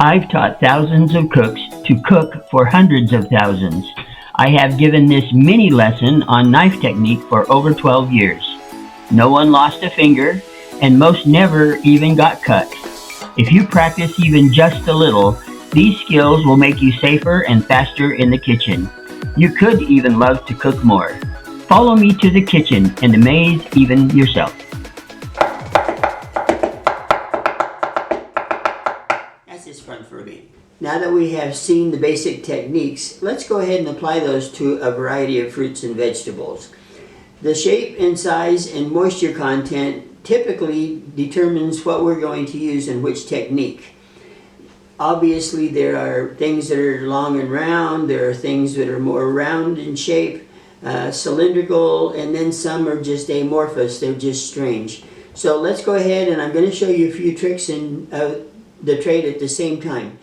I've taught thousands of cooks to cook for hundreds of thousands. I have given this mini lesson on knife technique for over 12 years. No one lost a finger, and most never even got cut. If you practice even just a little, these skills will make you safer and faster in the kitchen. You could even love to cook more. Follow me to the kitchen and amaze even yourself. That's just fun for me. Now that we have seen the basic techniques, let's go ahead and apply those to a variety of fruits and vegetables. The shape and size and moisture content typically determines what we're going to use and which technique. Obviously, there are things that are long and round, there are things that are more round in shape, cylindrical, and then some are just amorphous, they're just strange. So let's go ahead and I'm going to show you a few tricks in the trade at the same time.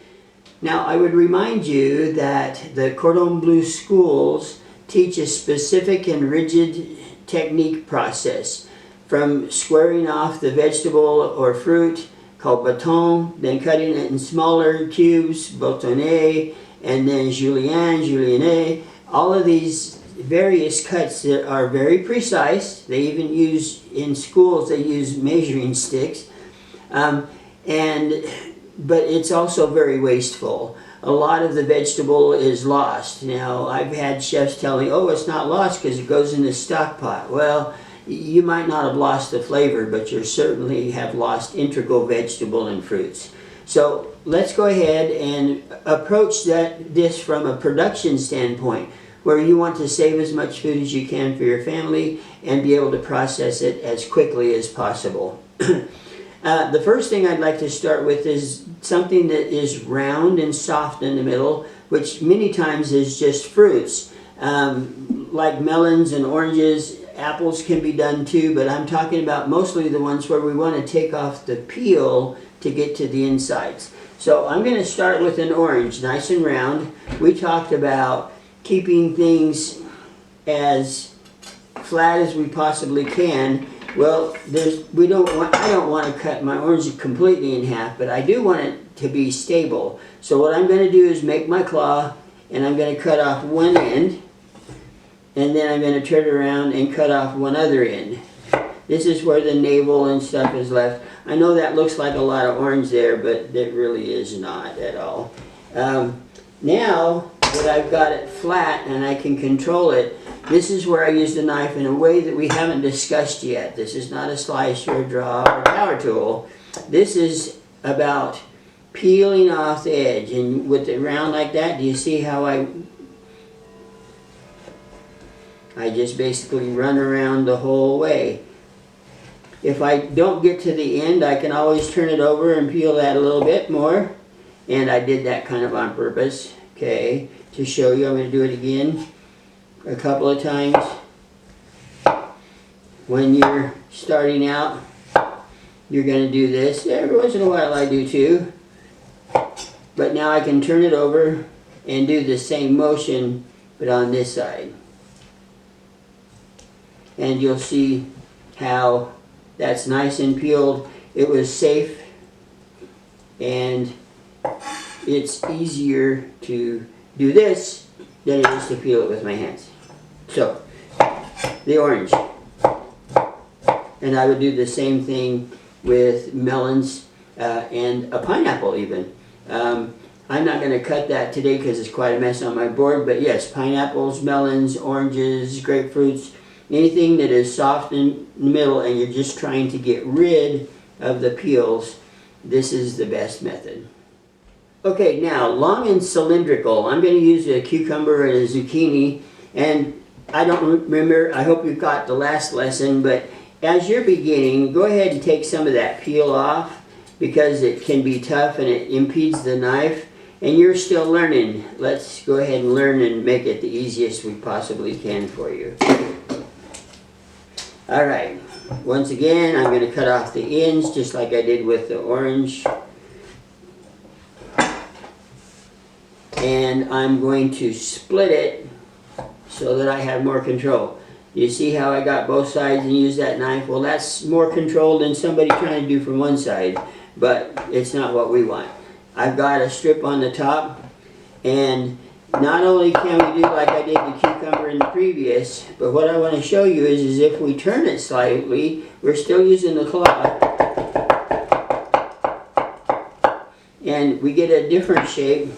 Now, I would remind you that the cordon bleu schools teach a specific and rigid technique process, from squaring off the vegetable or fruit called bâton, then cutting it in smaller cubes, bâtonnet, and then julienne. All of these various cuts that are very precise. They even use, in schools, they use measuring sticks. But it's also very wasteful. A lot of the vegetable is lost. Now, I've had chefs tell me, oh, it's not lost because it goes in the stock pot. Well, you might not have lost the flavor, but you certainly have lost integral vegetable and fruits. So let's go ahead and approach this from a production standpoint, where you want to save as much food as you can for your family and be able to process it as quickly as possible. The first thing I'd like to start with is something that is round and soft in the middle, which many times is just fruits, like melons and oranges. Apples can be done too, but I'm talking about mostly the ones where we want to take off the peel to get to the insides. So I'm going to start with an orange, nice and round. We talked about keeping things as flat as we possibly can. Well, I don't want to cut my orange completely in half, but I do want it to be stable. So what I'm going to do is make my claw, and I'm going to cut off one end, and then I'm going to turn it around and cut off one other end. This is where the navel and stuff is left. I know that looks like a lot of orange there, but it really is not at all. Now that I've got it flat and I can control it, this is where I use the knife in a way that we haven't discussed yet. This is not a slice or a draw or a power tool. This is about peeling off the edge. And with it round like that, do you see how I just basically run around the whole way? If I don't get to the end, I can always turn it over and peel that a little bit more. And I did that kind of on purpose, okay, to show you. I'm going to do it again a couple of times. When you're starting out, you're going to do this. Every once in a while I do too. But now I can turn it over and do the same motion, but on this side. And you'll see how that's nice and peeled. It was safe, and it's easier to do this than it is to peel it with my hands. So, the orange. And I would do the same thing with melons and a pineapple even. I'm not going to cut that today because it's quite a mess on my board, but yes, pineapples, melons, oranges, grapefruits, anything that is soft in the middle and you're just trying to get rid of the peels, this is the best method. Okay, now, long and cylindrical. I'm going to use a cucumber and a zucchini, and I don't remember, I hope you got the last lesson, but as you're beginning, go ahead and take some of that peel off because it can be tough and it impedes the knife, and you're still learning. Let's go ahead and learn and make it the easiest we possibly can for you. Alright, once again, I'm going to cut off the ends just like I did with the orange. And I'm going to split it so that I have more control. You see how I got both sides and use that knife? Well, that's more control than somebody trying to do from one side, but it's not what we want. I've got a strip on the top, and not only can we do like I did the cucumber in the previous, but what I want to show you is if we turn it slightly, we're still using the claw, and we get a different shape.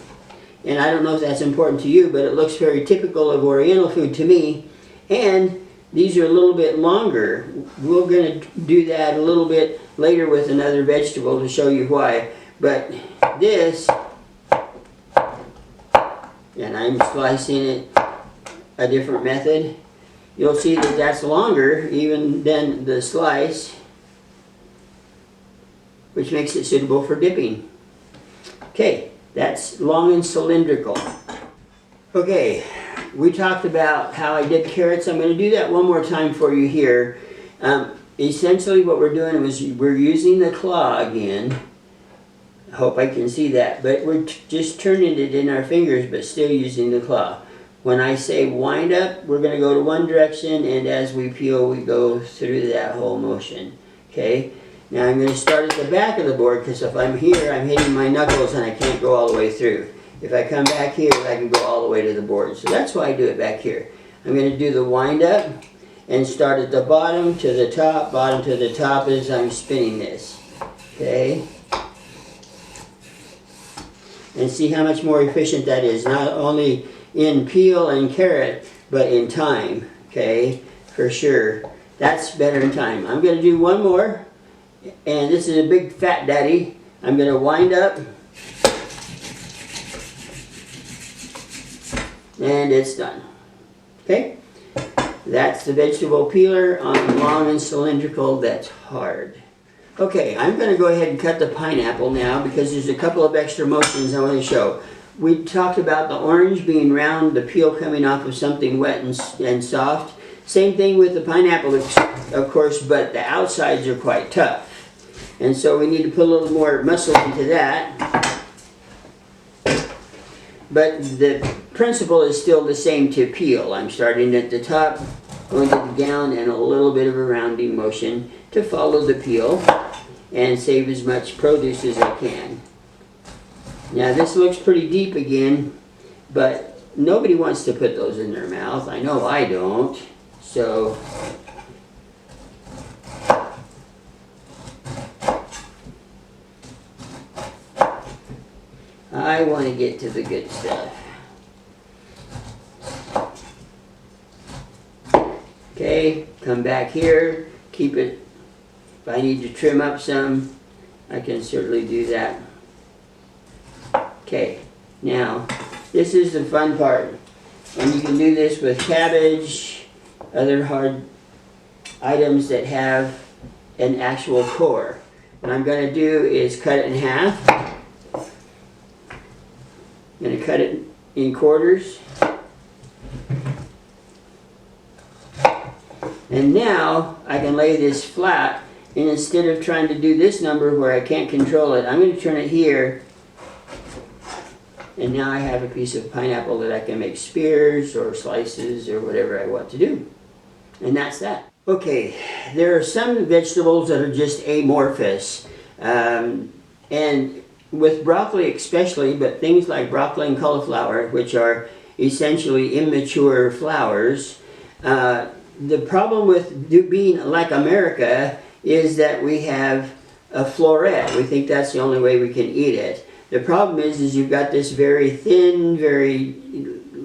And I don't know if that's important to you, but it looks very typical of Oriental food to me. And these are a little bit longer. We're going to do that a little bit later with another vegetable to show you why. But this, and I'm slicing it a different method, you'll see that that's longer even than the slice, which makes it suitable for dipping. Okay, that's long and cylindrical. Okay, we talked about how I dip carrots. I'm going to do that one more time for you here. Essentially what we're doing is we're using the claw again. I hope I can see that, but we're just turning it in our fingers but still using the claw. When I say wind up, we're going to go to one direction, and as we peel we go through that whole motion. Okay? Now I'm going to start at the back of the board, because if I'm here I'm hitting my knuckles and I can't go all the way through. If I come back here I can go all the way to the board. So that's why I do it back here. I'm going to do the wind up and start at the bottom to the top as I'm spinning this. Okay? And see how much more efficient that is, not only in peel and carrot, but in time. Okay? For sure. That's better in time. I'm going to do one more. And this is a big fat daddy. I'm going to wind up, and it's done. Okay? That's the vegetable peeler on long and cylindrical that's hard. Okay, I'm going to go ahead and cut the pineapple now because there's a couple of extra motions I want to show. We talked about the orange being round, the peel coming off of something wet and soft. Same thing with the pineapple, of course, but the outsides are quite tough. And so we need to put a little more muscle into that. But the principle is still the same to peel. I'm starting at the top, going to the down, and a little bit of a rounding motion to follow the peel and save as much produce as I can. Now this looks pretty deep again, but nobody wants to put those in their mouth. I know I don't. So I want to get to the good stuff. Okay, come back here, keep it. If I need to trim up some, I can certainly do that. Okay, now this is the fun part. And you can do this with cabbage, other hard items that have an actual core. What I'm going to do is cut it in half. I'm going to cut it in quarters. And now I can lay this flat, and instead of trying to do this number where I can't control it, I'm going to turn it here. And now I have a piece of pineapple that I can make spears or slices or whatever I want to do. And that's that. Okay, there are some vegetables that are just amorphous. And with broccoli especially, but things like broccoli and cauliflower, which are essentially immature flowers, the problem with being like America is that we have a floret. We think that's the only way we can eat it. The problem is you've got this very thin, very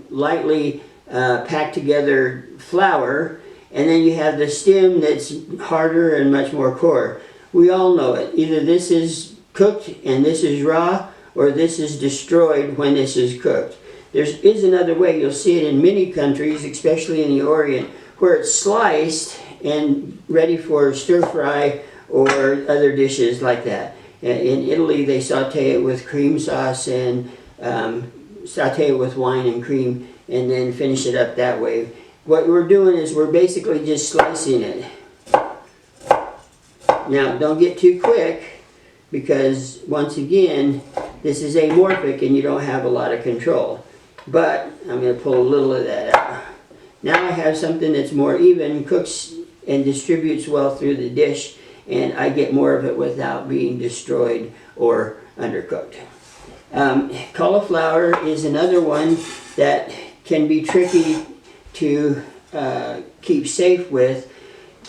lightly packed together flower, and then you have the stem that's harder and much more core. We all know it. Either this is cooked and this is raw, or this is destroyed when this is cooked. There is another way. You'll see it in many countries, especially in the Orient, where it's sliced and ready for stir fry or other dishes like that. In Italy, they saute it with cream sauce and saute it with wine and cream, and then finish it up that way. What we're doing is we're basically just slicing it. Now, don't get too quick, because once again, this is amorphic and you don't have a lot of control. But I'm going to pull a little of that out. Now I have something that's more even, cooks and distributes well through the dish, and I get more of it without being destroyed or undercooked. Cauliflower is another one that can be tricky to keep safe with.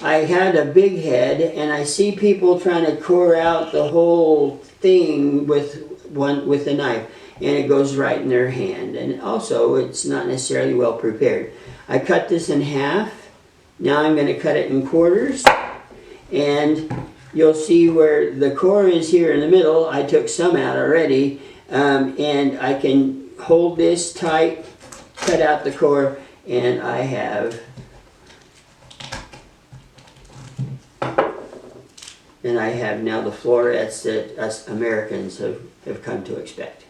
I had a big head, and I see people trying to core out the whole thing with a knife, and it goes right in their hand. And also, it's not necessarily well prepared. I cut this in half. Now I'm going to cut it in quarters, and you'll see where the core is here in the middle. I took some out already, and I can hold this tight, cut out the core, and I have now the florets that us Americans have come to expect.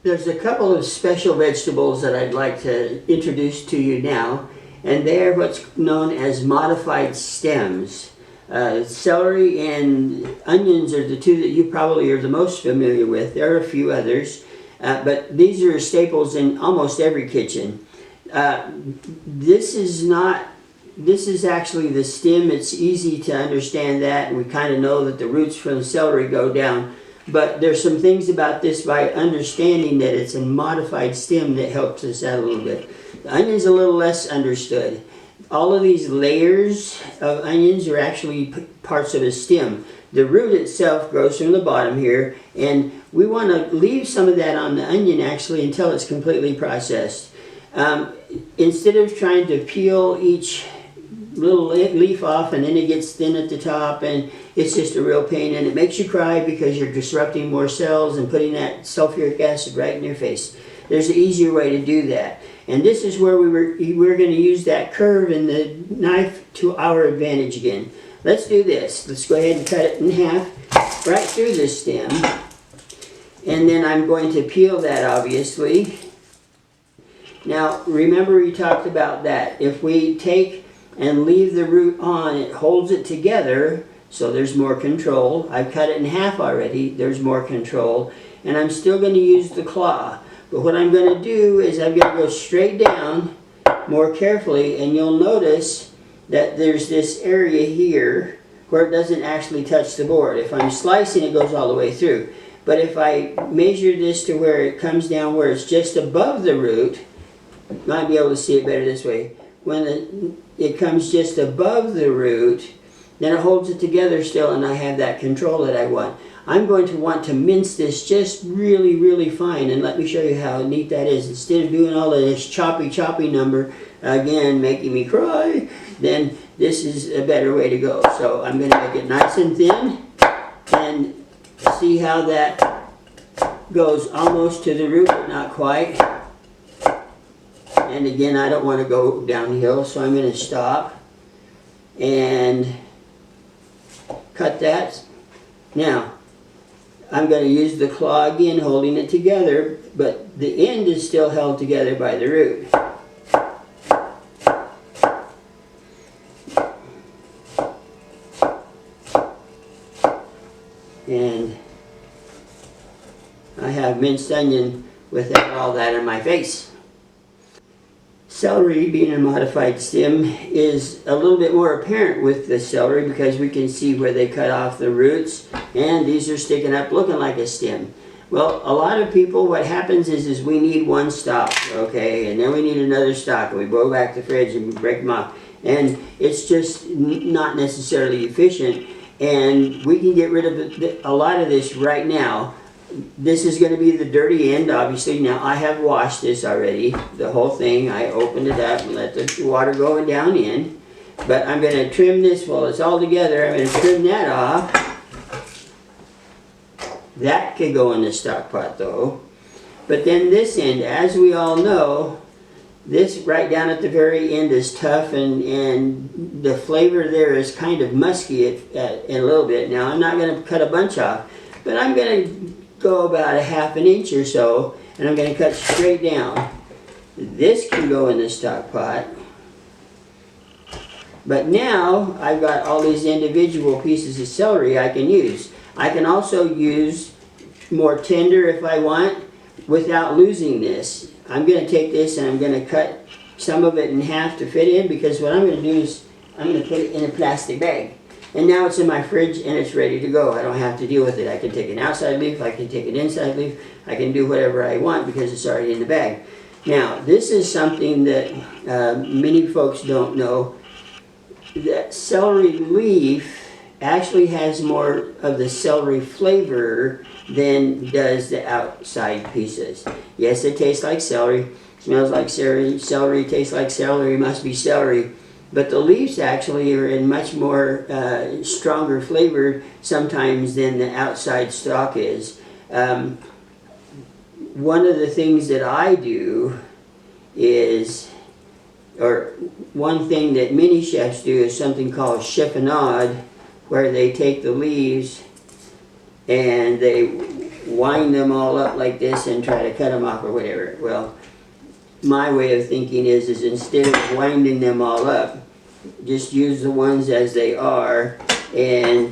There's a couple of special vegetables that I'd like to introduce to you now, and they are what's known as modified stems. Celery and onions are the two that you probably are the most familiar with. There are a few others, but these are staples in almost every kitchen. This is actually the stem. It's easy to understand that. We kind of know that the roots from the celery go down, but there's some things about this by understanding that it's a modified stem that helps us out a little bit. The onion's a little less understood. All of these layers of onions are actually parts of a stem. The root itself grows from the bottom here, and we want to leave some of that on the onion actually until it's completely processed. Instead of trying to peel each little leaf off and then it gets thin at the top, and it's just a real pain, and it makes you cry because you're disrupting more cells and putting that sulfuric acid right in your face. There's an easier way to do that, and this is where we're going to use that curve in the knife to our advantage again. Let's do this. Let's go ahead and cut it in half right through the stem, and then I'm going to peel that, obviously. Now remember, we talked about that. If we take and leave the root on, it holds it together, so there's more control. I've cut it in half already, there's more control, and I'm still going to use the claw. But what I'm going to do is I'm going to go straight down more carefully, and you'll notice that there's this area here where it doesn't actually touch the board. If I'm slicing, it goes all the way through. But if I measure this to where it comes down, where it's just above the root, you might be able to see it better this way. When it comes just above the root, then it holds it together still, and I have that control that I want. I'm going to want to mince this just really, really fine, and let me show you how neat that is. Instead of doing all of this choppy number, again, making me cry, then this is a better way to go. So I'm going to make it nice and thin, and see how that goes almost to the root, but not quite. And again, I don't want to go downhill, so I'm going to stop and cut that. Now, I'm going to use the claw again, holding it together, but the end is still held together by the root. And I have minced onion without all that in my face. Celery, being a modified stem, is a little bit more apparent with the celery because we can see where they cut off the roots, and these are sticking up looking like a stem. Well, a lot of people, what happens is we need one stalk, okay, and then we need another stalk, and we go back to the fridge and we break them off, and it's just not necessarily efficient, and we can get rid of a lot of this right now. This is going to be the dirty end, obviously. Now, I have washed this already, the whole thing. I opened it up and let the water go down in. But I'm going to trim this while it's all together. I'm going to trim that off. That could go in the stock pot, though. But then this end, as we all know, this right down at the very end is tough, and the flavor there is kind of musky in a little bit. Now, I'm not going to cut a bunch off, but I'm going to go about 1/2 inch or so, and I'm going to cut straight down. This can go in the stock pot, but now I've got all these individual pieces of celery I can use. I can also use more tender if I want without losing this. I'm going to take this and I'm going to cut some of it in half to fit in, because what I'm going to do is I'm going to put it in a plastic bag. And now it's in my fridge and it's ready to go. I don't have to deal with it. I can take an outside leaf, I can take an inside leaf, I can do whatever I want because it's already in the bag. Now, this is something that many folks don't know, that celery leaf actually has more of the celery flavor than does the outside pieces. Yes, it tastes like celery, smells like celery, celery tastes like celery, must be celery. But the leaves actually are in much more stronger flavor sometimes than the outside stalk is. One of the things that I do is, or one thing that many chefs do is something called chiffonade, where they take the leaves and they wind them all up like this and try to cut them off or whatever. Well, my way of thinking is instead of winding them all up, just use the ones as they are and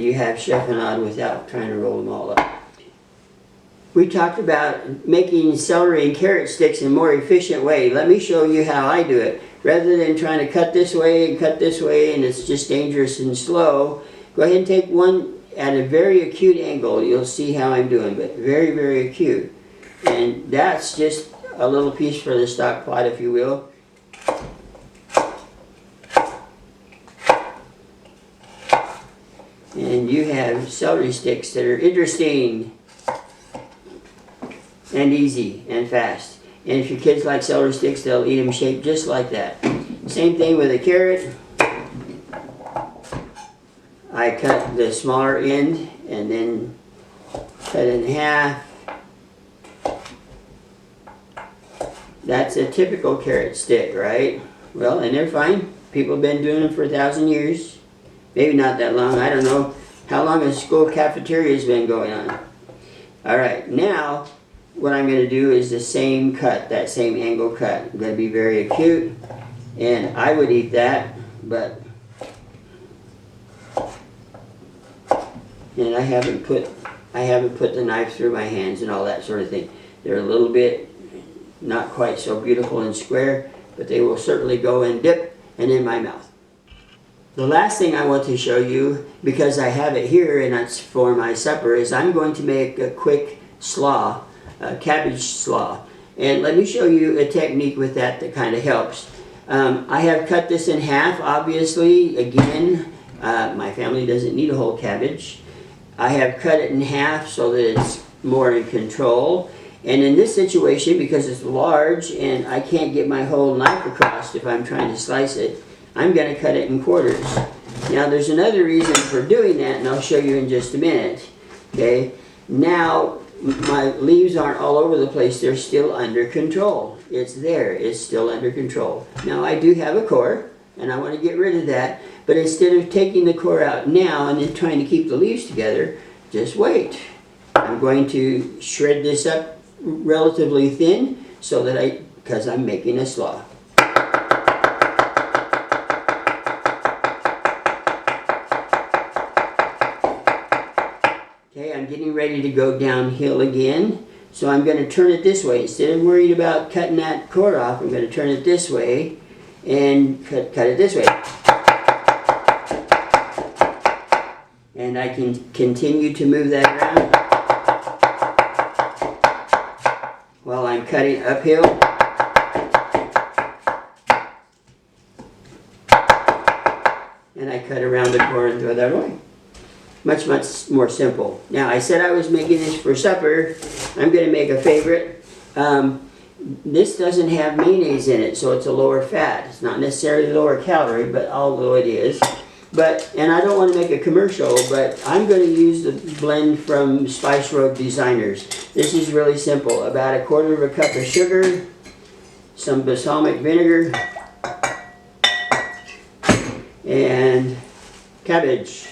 you have chiffonade without trying to roll them all up. We talked about making celery and carrot sticks in a more efficient way. Let me show you how I do it. Rather than trying to cut this way and it's just dangerous and slow, go ahead and take one at a very acute angle. You'll see how I'm doing, but very, very acute. And that's just a little piece for the stock pot, if you will. And you have celery sticks that are interesting and easy and fast. And if your kids like celery sticks, they'll eat them shaped just like that. Same thing with a carrot. I cut the smaller end and then cut it in half. That's a typical carrot stick, right? Well, and they're fine. People have been doing them for 1,000 years. Maybe not that long. I don't know how long a school cafeteria has been going on. Alright, now what I'm going to do is the same cut, that same angle cut. I'm going to be very acute, and I would eat that, but and I haven't put the knife through my hands and all that sort of thing. They're a little bit not quite so beautiful and square, but they will certainly go and dip and in my mouth. The last thing I want to show you, because I have it here and it's for my supper, is I'm going to make a quick slaw. Cabbage slaw. And let me show you a technique with that kind of helps. I have cut this in half, obviously. Again, my family doesn't need a whole cabbage. I have cut it in half so that it's more in control. And in this situation, because it's large and I can't get my whole knife across if I'm trying to slice it, I'm going to cut it in quarters. Now there's another reason for doing that, and I'll show you in just a minute. Okay, now my leaves aren't all over the place, they're still under control. It's there, it's still under control. Now I do have a core, and I want to get rid of that, but instead of taking the core out now and then trying to keep the leaves together, just wait. I'm going to shred this up relatively thin so that because I'm making a slaw. Okay, I'm getting ready to go downhill again, so I'm going to turn it this way. Instead of worried about cutting that core off, I'm going to turn it this way and cut it this way. And I can continue to move that around while I'm cutting uphill. And I cut around the core and throw that away. Much, much more simple. Now, I said I was making this for supper. I'm going to make a favorite. This doesn't have mayonnaise in it, so it's a lower fat. It's not necessarily lower calorie, but although it is. And I don't want to make a commercial, but I'm going to use the blend from Spice Road Designers. This is really simple. About 1/4 cup of sugar, some balsamic vinegar, and cabbage.